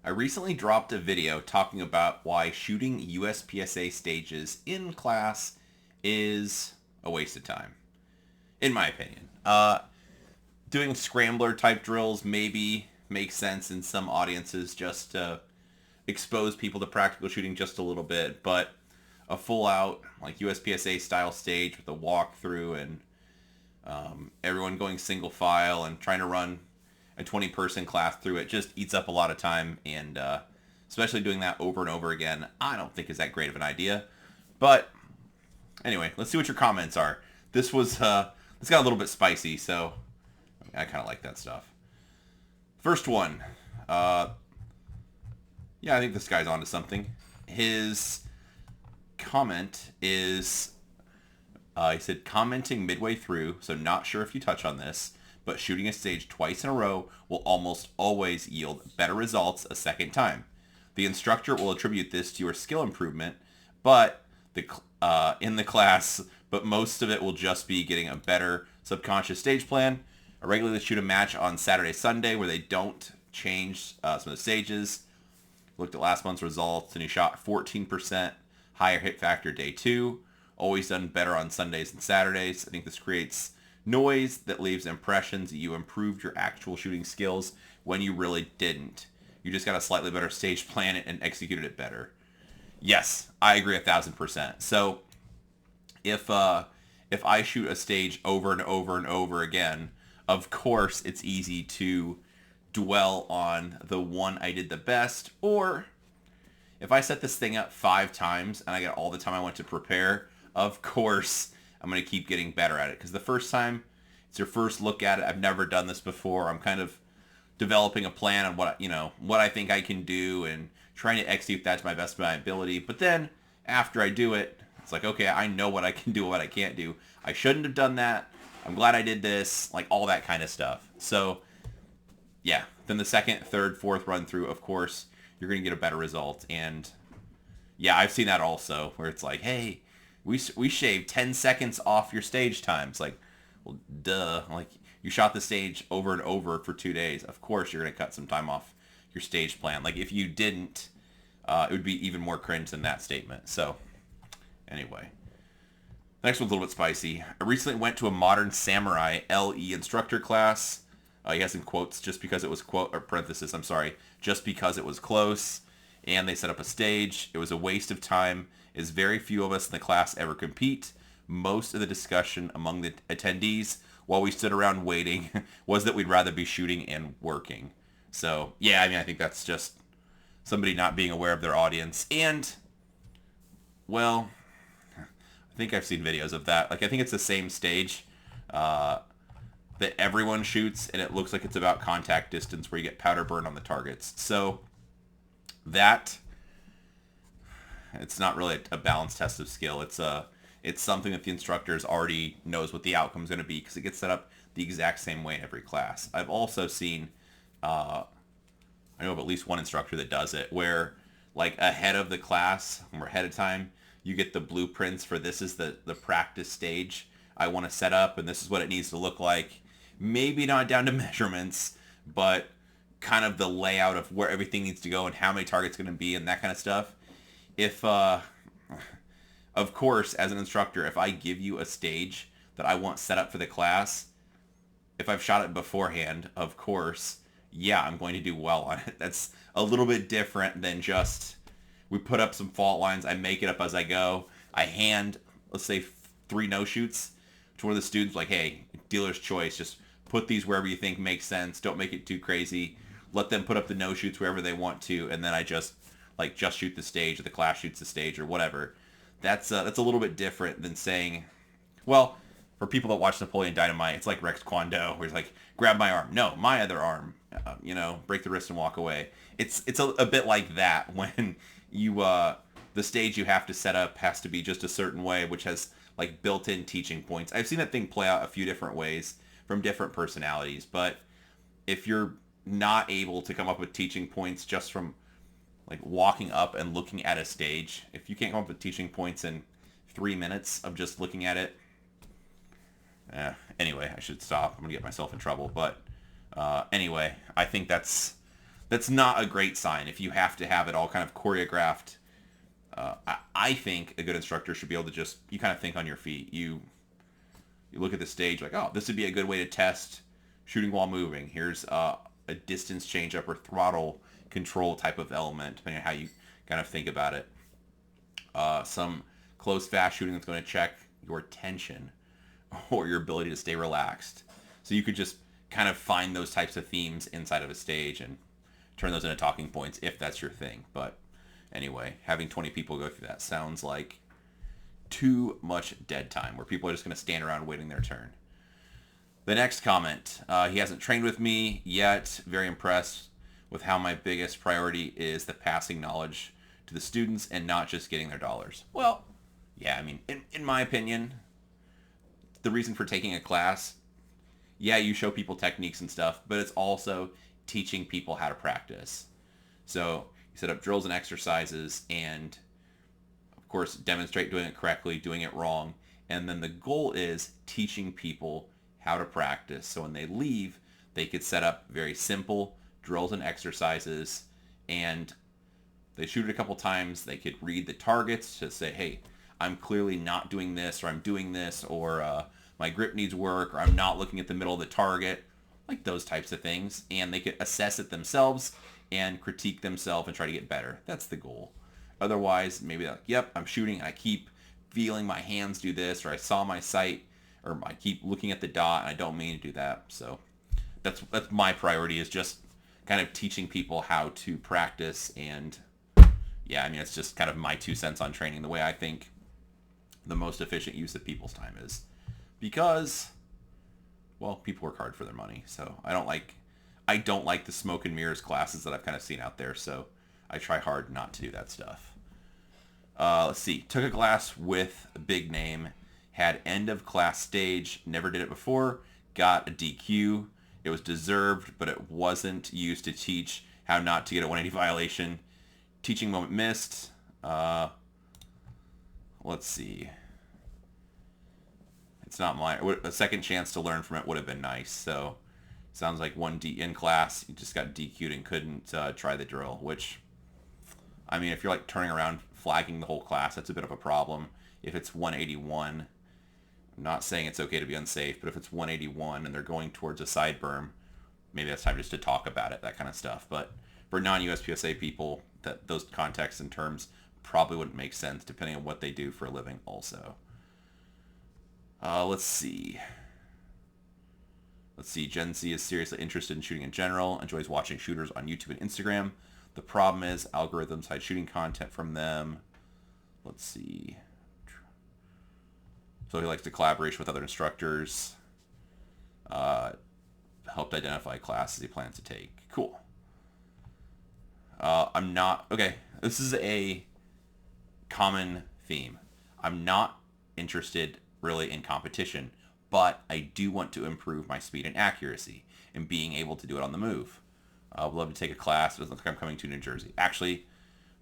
I recently dropped a video talking about why shooting USPSA stages in class is a waste of time, in my opinion. Doing scrambler type drills maybe makes sense in some audiences just to expose people to practical shooting just a little bit, but a full out like USPSA style stage with a walkthrough and everyone going single file and trying to run a 20-person class through it just eats up a lot of time, and especially doing that over and over again, I don't think is that great of an idea. But anyway, let's see what your comments are. This got a little bit spicy, so I kind of like that stuff. First one, yeah, I think this guy's onto something. His comment is, he said, commenting midway through, so not sure if you touch on this, but shooting a stage twice in a row will almost always yield better results a second time. The instructor will attribute this to your skill improvement, but in the class, but most of it will just be getting a better subconscious stage plan. I regularly shoot a match on Saturday, Sunday where they don't change some of the stages. Looked at last month's results, and he shot 14% higher hit factor day 2. Always done better on Sundays and Saturdays. I think this creates noise that leaves impressions that you improved your actual shooting skills when you really didn't. You just got a slightly better stage plan and executed it better. Yes, I agree 1,000%. So if I shoot a stage over and over and over again, of course it's easy to dwell on the one I did the best. Or if I set this thing up 5 times and I get all the time I want to prepare, of course I'm going to keep getting better at it. Because the first time, it's your first look at it. I've never done this before. I'm kind of developing a plan on what I think I can do and trying to execute that to my best of my ability. But then after I do it, it's like, okay, I know what I can do and what I can't do. I shouldn't have done that. I'm glad I did this. Like all that kind of stuff. So yeah, then the second, third, fourth run through, of course, you're going to get a better result. And yeah, I've seen that also where it's like, hey, we shaved 10 seconds off your stage time. It's like, well, duh. Like, you shot the stage over and over for 2 days. Of course you're going to cut some time off your stage plan. Like, if you didn't, it would be even more cringe than that statement. So, anyway. Next one's a little bit spicy. I recently went to a Modern Samurai LE instructor class. He has in quotes, just because it was just because it was close. And they set up a stage. It was a waste of time, as very few of us in the class ever compete. Most of the discussion among the attendees while we stood around waiting was that we'd rather be shooting and working. So, yeah, I mean, I think that's just somebody not being aware of their audience. And, well, I think I've seen videos of that. Like, I think it's the same stage that everyone shoots, and it looks like it's about contact distance where you get powder burn on the targets. So, that, it's not really a balanced test of skill. It's something that the instructors already knows what the outcome is going to be because it gets set up the exact same way in every class. I've also seen, I know of at least one instructor that does it where, like, ahead of the class or ahead of time, you get the blueprints for this is the practice stage I want to set up, and this is what it needs to look like. Maybe not down to measurements, but kind of the layout of where everything needs to go and how many targets going to be and that kind of stuff. If, of course, as an instructor, if I give you a stage that I want set up for the class, if I've shot it beforehand, of course, yeah, I'm going to do well on it. That's a little bit different than just, we put up some fault lines, I make it up as I go, I hand, let's say, 3 no-shoots to one of the students, like, hey, dealer's choice, just put these wherever you think makes sense, don't make it too crazy, let them put up the no-shoots wherever they want to, and then I just shoot the stage, or the class shoots the stage, or whatever. That's a little bit different than saying, well, for people that watch Napoleon Dynamite, it's like Rex Kwon Do, where he's like, grab my arm. No, my other arm. Break the wrist and walk away. It's a bit like that when you, the stage you have to set up has to be just a certain way, which has, like, built-in teaching points. I've seen that thing play out a few different ways from different personalities, but if you're not able to come up with teaching points just from, like, walking up and looking at a stage, if you can't come up with teaching points in 3 minutes of just looking at it, anyway, I should stop. I'm gonna get myself in trouble. But anyway, I think that's that's not a great sign if you have to have it all kind of choreographed. I think a good instructor should be able to just, you kind of think on your feet. You look at the stage like, oh, this would be a good way to test shooting while moving. Here's a distance change up or throttle control type of element, depending on how you kind of think about it. Some close, fast shooting that's going to check your tension or your ability to stay relaxed. So you could just kind of find those types of themes inside of a stage and turn those into talking points if that's your thing. But anyway, having 20 people go through that sounds like too much dead time where people are just going to stand around waiting their turn. The next comment, he hasn't trained with me yet. Very impressed with how my biggest priority is the passing knowledge to the students and not just getting their dollars. Well, yeah, I mean, in my opinion, the reason for taking a class, yeah, you show people techniques and stuff, but it's also teaching people how to practice. So you set up drills and exercises and, of course, demonstrate doing it correctly, doing it wrong. And then the goal is teaching people how to practice. So when they leave, they could set up very simple drills and exercises, and they shoot it a couple times. They could read the targets to say, hey, I'm clearly not doing this, or I'm doing this, or my grip needs work, or I'm not looking at the middle of the target, like those types of things. And they could assess it themselves and critique themselves and try to get better. That's the goal. Otherwise, maybe like, yep, I'm shooting and I keep feeling my hands do this, or I saw my sight, or I keep looking at the dot and I don't mean to do that. So that's my priority, is just kind of teaching people how to practice. And yeah, I mean, it's just kind of my 2 cents on training, the way I think the most efficient use of people's time is. Because, well, people work hard for their money. So I don't like the smoke and mirrors classes that I've kind of seen out there. So I try hard not to do that stuff. Let's see. Took a class with a big name. Had end of class stage. Never did it before. Got a DQ. It was deserved, but it wasn't used to teach how not to get a 180 violation. Teaching moment missed. Let's see. It's not mine. A second chance to learn from it would have been nice. So sounds like in class, you just got DQ'd and couldn't try the drill, which, I mean, if you're like turning around flagging the whole class, that's a bit of a problem. If it's 181, I'm not saying it's okay to be unsafe, but if it's 181 and they're going towards a side berm, maybe that's time just to talk about it, that kind of stuff. But for non-USPSA people, those contexts and terms probably wouldn't make sense depending on what they do for a living also. Let's see. Gen Z is seriously interested in shooting in general, enjoys watching shooters on YouTube and Instagram. The problem is algorithms hide shooting content from them. Let's see. So he likes to collaboration with other instructors. Helped identify classes he plans to take. Cool. Okay, this is a common theme. I'm not interested really in competition, but I do want to improve my speed and accuracy and being able to do it on the move. I would love to take a class. It doesn't look like I'm coming to New Jersey. Actually,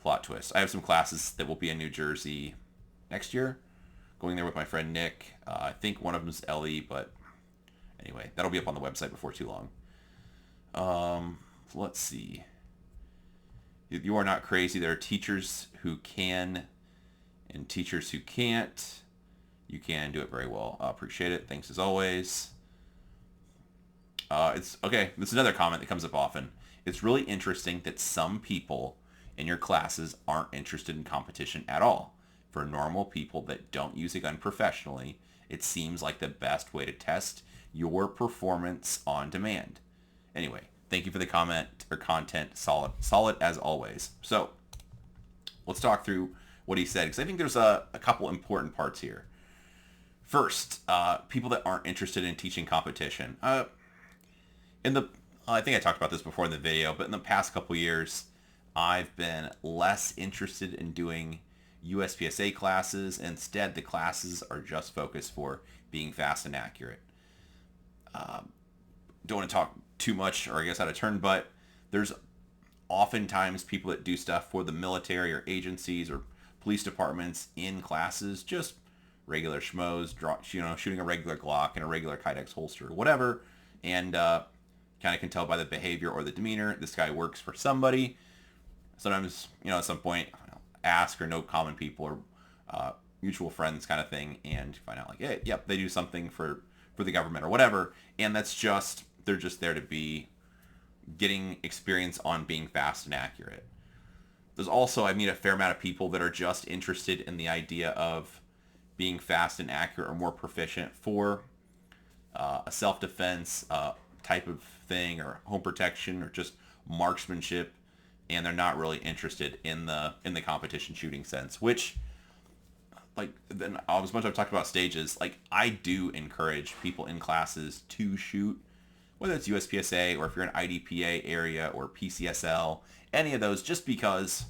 plot twist. I have some classes that will be in New Jersey next year. Going there with my friend Nick. I think one of them is Ellie, but anyway, that'll be up on the website before too long. Let's see. You are not crazy. There are teachers who can and teachers who can't. You can do it very well. Appreciate it. Thanks as always. It's okay. This is another comment that comes up often. It's really interesting that some people in your classes aren't interested in competition at all. For normal people that don't use a gun professionally, it seems like the best way to test your performance on demand. Anyway, thank you for the comment or content. Solid as always. So let's talk through what he said, because I think there's a couple important parts here. First, people that aren't interested in teaching competition. I think I talked about this before in the video, but in the past couple years, I've been less interested in doing USPSA classes. Instead, the classes are just focused for being fast and accurate. Don't want to talk too much, or I guess out of turn, but there's oftentimes people that do stuff for the military or agencies or police departments in classes, just regular schmoes, shooting a regular Glock in a regular Kydex holster or whatever, and kind of can tell by the behavior or the demeanor, this guy works for somebody. Sometimes, at some point, ask or know common people or mutual friends kind of thing, and find out like, hey, yep, they do something for the government or whatever, and they're just there to be getting experience on being fast and accurate. There's also, I meet a fair amount of people that are just interested in the idea of being fast and accurate or more proficient for a self-defense type of thing, or home protection, or just marksmanship, and they're not really interested in the competition shooting sense, which, like, then as much as I've talked about stages, like, I do encourage people in classes to shoot, whether it's USPSA or if you're in IDPA area or PCSL, any of those, just because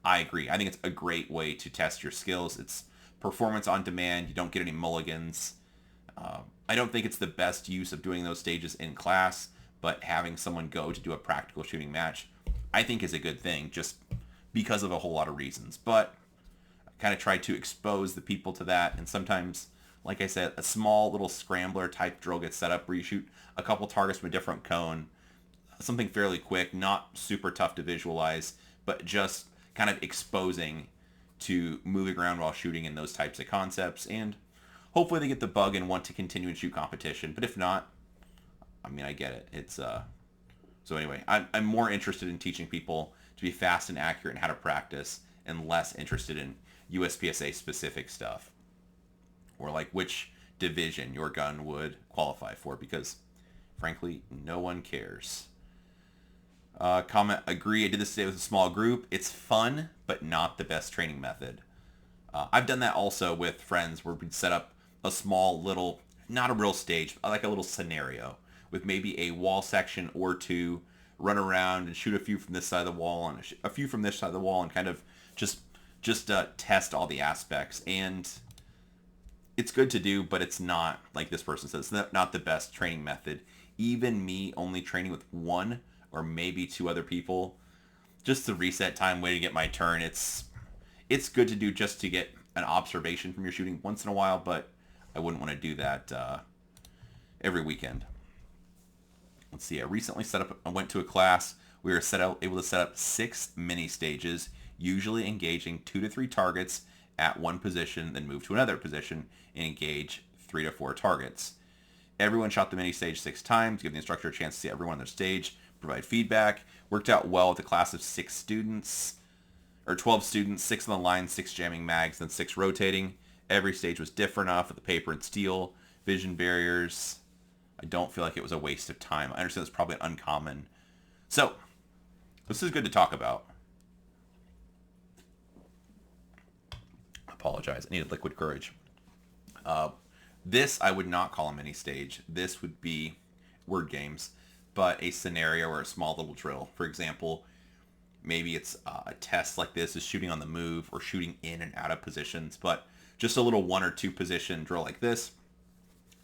I agree. I think it's a great way to test your skills. It's performance on demand. You don't get any mulligans. I don't think it's the best use of doing those stages in class, but having someone go to do a practical shooting match, I think is a good thing, just because of a whole lot of reasons. But I kind of try to expose the people to that, and sometimes, like I said, a small little scrambler type drill gets set up where you shoot a couple targets from a different cone, something fairly quick, not super tough to visualize, but just kind of exposing to moving around while shooting in those types of concepts, and hopefully they get the bug and want to continue and shoot competition. But if not, I mean, I get it. It's so anyway, I'm more interested in teaching people to be fast and accurate and how to practice, and less interested in USPSA specific stuff, or like which division your gun would qualify for, because frankly, no one cares. Comment, agree. I did this today with a small group. It's fun, but not the best training method. I've done that also with friends where we'd set up a small little, not a real stage, like a little scenario with maybe a wall section or two, run around and shoot a few from this side of the wall and a few from this side of the wall, and kind of just test all the aspects. And it's good to do, but it's not, like this person says, not the best training method. Even me only training with one or maybe two other people, just the reset time, waiting to get my turn. It's good to do just to get an observation from your shooting once in a while, but I wouldn't want to do that every weekend. Let's see. I recently went to a class. We were able to set up 6 mini stages, usually engaging 2 to 3 targets at one position, then move to another position and engage 3 to 4 targets. Everyone shot the mini stage 6 times, give the instructor a chance to see everyone on their stage, provide feedback. Worked out well with a class of 6 students, or 12 students, 6 on the line, 6 jamming mags, then 6 rotating. Every stage was different enough with the paper and steel, vision barriers. I don't feel like it was a waste of time. I understand it's probably uncommon. So, this is good to talk about. I apologize. I needed liquid courage. This I would not call a mini stage. This would be word games, but a scenario or a small little drill. For example, maybe it's a test like this is shooting on the move or shooting in and out of positions, but just a little 1 or 2 position drill like this.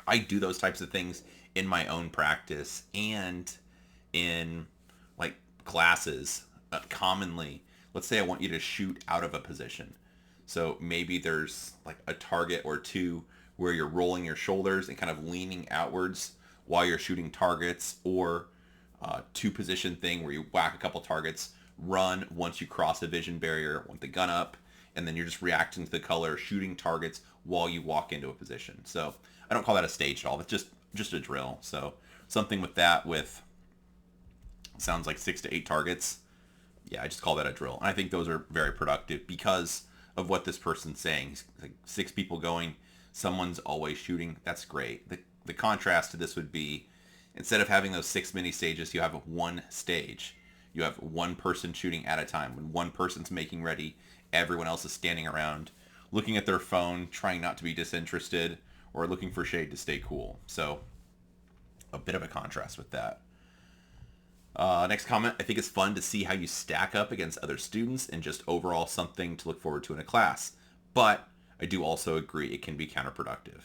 I do those types of things in my own practice and in like classes commonly. Let's say I want you to shoot out of a position. So maybe there's like a target or two where you're rolling your shoulders and kind of leaning outwards while you're shooting targets, or 2 position thing where you whack a couple targets, run once you cross a vision barrier with the gun up, and then you're just reacting to the color, shooting targets while you walk into a position. So I don't call that a stage at all. It's just a drill. So something with that, with sounds like 6 to 8 targets. Yeah, I just call that a drill. And I think those are very productive because of what this person's saying. Like 6 people going, someone's always shooting. That's great. The contrast to this would be, instead of having those 6 mini stages, you have 1 stage. You have 1 person shooting at a time. When 1 person's making ready, everyone else is standing around, looking at their phone, trying not to be disinterested, or looking for shade to stay cool. So a bit of a contrast with that. Next comment, I think it's fun to see how you stack up against other students and just overall something to look forward to in a class. But I do also agree it can be counterproductive.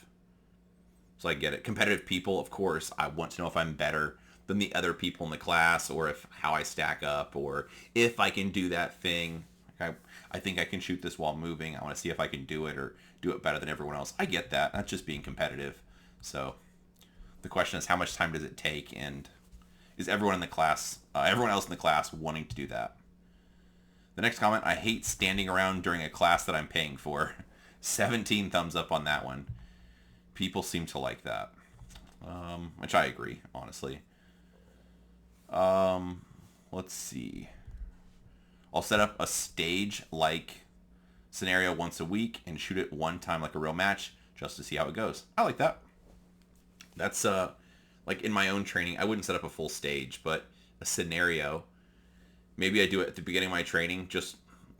So I get it. Competitive people, of course, I want to know if I'm better than the other people in the class, or if how I stack up, or if I can do that thing. I think I can shoot this while moving. I want to see if I can do it or do it better than everyone else. I get that. That's just being competitive. So the question is, how much time does it take? And is everyone else in the class wanting to do that. The next comment, I hate standing around during a class that I'm paying for. 17 thumbs up on that one. People seem to like that. Which I agree, honestly. Let's see. I'll set up a stage-like scenario once a week and shoot it one time like a real match just to see how it goes. I like that. That's, like in my own training, I wouldn't set up a full stage, but a scenario. Maybe I do it at the beginning of my training, just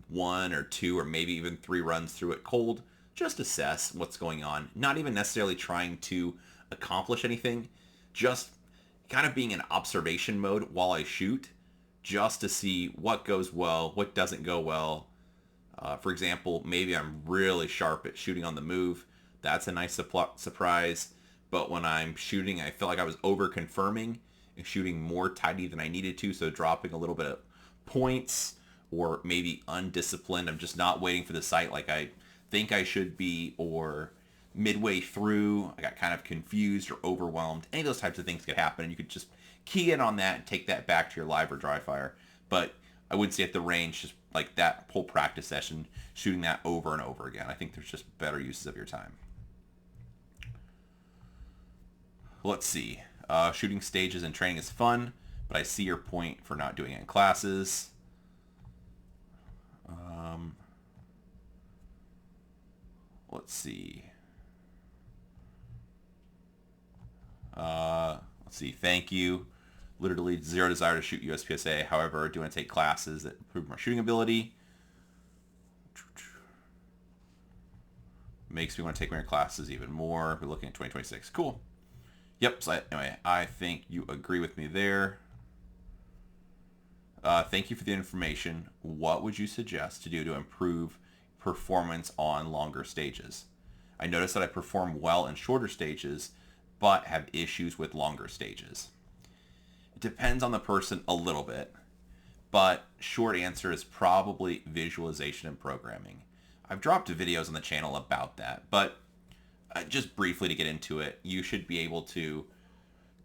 1 or 2 or maybe even 3 runs through it cold. Just assess what's going on. Not even necessarily trying to accomplish anything. Just kind of being in observation mode while I shoot. Just to see what goes well, what doesn't go well. For example, maybe I'm really sharp at shooting on the move. That's a nice surprise. But when I'm shooting, I feel like I was over-confirming and shooting more tidy than I needed to. So dropping a little bit of points or maybe undisciplined. I'm just not waiting for the sight like I think I should be, or midway through I got kind of confused or overwhelmed. Any of those types of things could happen, and you could just key in on that and take that back to your live or dry fire. But I would say at the range, just like that whole practice session, shooting that over and over again. I think there's just better uses of your time. Let's see. Shooting stages and training is fun, but I see your point for not doing it in classes. Let's see. Thank you. Literally zero desire to shoot USPSA. However, I do want to take classes that improve my shooting ability. Makes me want to take my classes even more. We're looking at 2026. Cool. Yep. So anyway, I think you agree with me there. Thank you for the information. What would you suggest to do to improve performance on longer stages? I noticed that I perform well in shorter stages, but have issues with longer stages. It depends on the person a little bit, but short answer is probably visualization and programming. I've dropped videos on the channel about that, but just briefly to get into it, you should be able to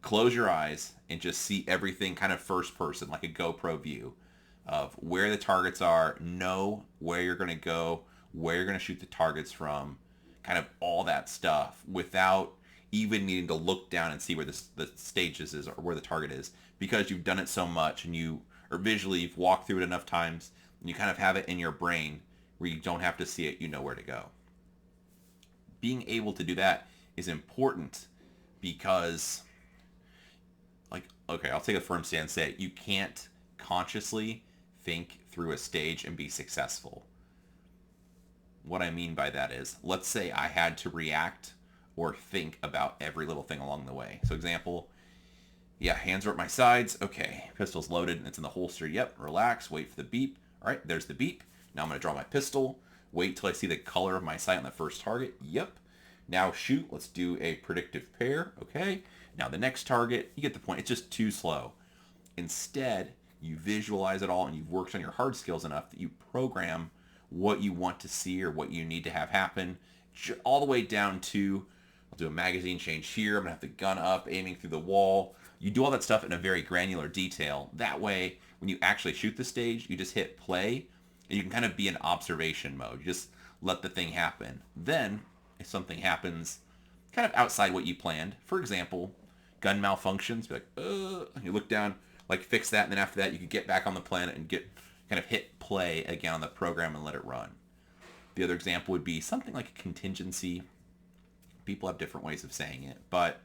close your eyes and just see everything kind of first person, like a GoPro view of where the targets are, know where you're going to go, where you're going to shoot the targets from, kind of all that stuff without even needing to look down and see where the stages is or where the target is, because you've done it so much and you've walked through it enough times and you kind of have it in your brain where you don't have to see it, you know where to go. Being able to do that is important because, like, okay, I'll take a firm stance and say you can't consciously think through a stage and be successful. What I mean by that is, let's say I had to react or think about every little thing along the way. So example, yeah, hands are at my sides. Okay, pistol's loaded and it's in the holster. Yep, relax, wait for the beep. All right, there's the beep. Now I'm going to draw my pistol. Wait till I see the color of my sight on the first target. Yep. Now shoot. Let's do a predictive pair. Okay. Now the next target. You get the point. It's just too slow. Instead, you visualize it all and you've worked on your hard skills enough that you program what you want to see or what you need to have happen, all the way down to, I'll do a magazine change here. I'm going to have the gun up, aiming through the wall. You do all that stuff in a very granular detail. That way, when you actually shoot the stage, you just hit play and you can kind of be in observation mode. You just let the thing happen. Then, if something happens kind of outside what you planned, for example, gun malfunctions, be like, and you look down, like fix that, and then after that, you could get back on the planet and kind of hit play again on the program and let it run. The other example would be something like a contingency. People have different ways of saying it, but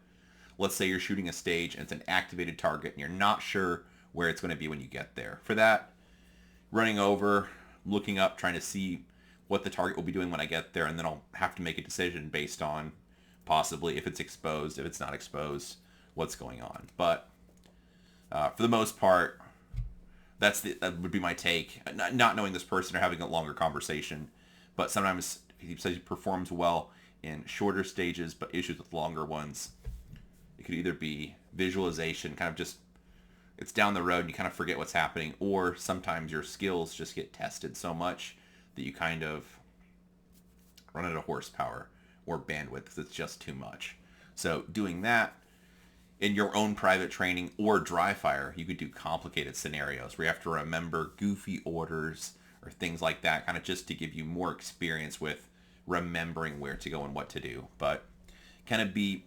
let's say you're shooting a stage and it's an activated target and you're not sure where it's going to be when you get there. For that, running over, looking up, trying to see what the target will be doing when I get there, and then I'll have to make a decision based on possibly if it's exposed, if it's not exposed, what's going on. But for the most part, that would be my take. Not knowing this person or having a longer conversation, but sometimes he says he performs well in shorter stages, but issues with longer ones. It could either be visualization, kind of just, it's down the road and you kind of forget what's happening, or sometimes your skills just get tested so much that you kind of run out of horsepower or bandwidth because it's just too much. So doing that, in your own private training or dry fire, you could do complicated scenarios where you have to remember goofy orders or things like that, kind of just to give you more experience with remembering where to go and what to do. But kind of you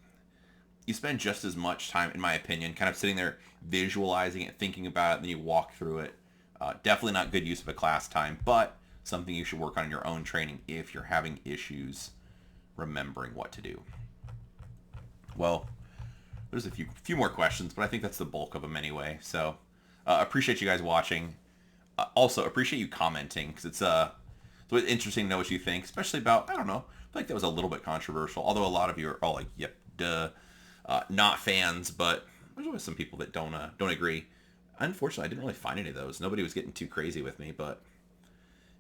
spend just as much time, in my opinion, kind of sitting there visualizing it, thinking about it, and then you walk through it. Definitely not good use of a class time, but something you should work on in your own training if you're having issues remembering what to do. Well, there's a few more questions, but I think that's the bulk of them anyway. So appreciate you guys watching. Also appreciate you commenting, because it's interesting to know what you think, especially about, I don't know, I feel like that was a little bit controversial, although a lot of you are all like, yep, duh, not fans, but there's always some people that don't agree. Unfortunately, I didn't really find any of those. Nobody was getting too crazy with me, but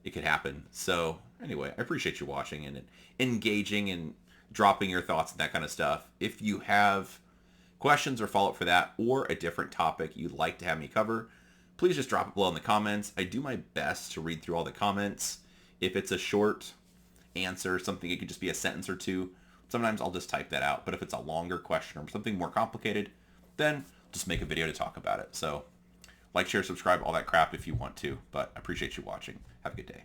it could happen. So anyway, I appreciate you watching and engaging and dropping your thoughts and that kind of stuff. If you have questions or follow-up for that, or a different topic you'd like to have me cover, please just drop it below in the comments. I do my best to read through all the comments. If it's a short answer, something, it could just be a sentence or two, sometimes I'll just type that out. But if it's a longer question or something more complicated, then just make a video to talk about it. So like, share, subscribe, all that crap if you want to. But I appreciate you watching. Have a good day.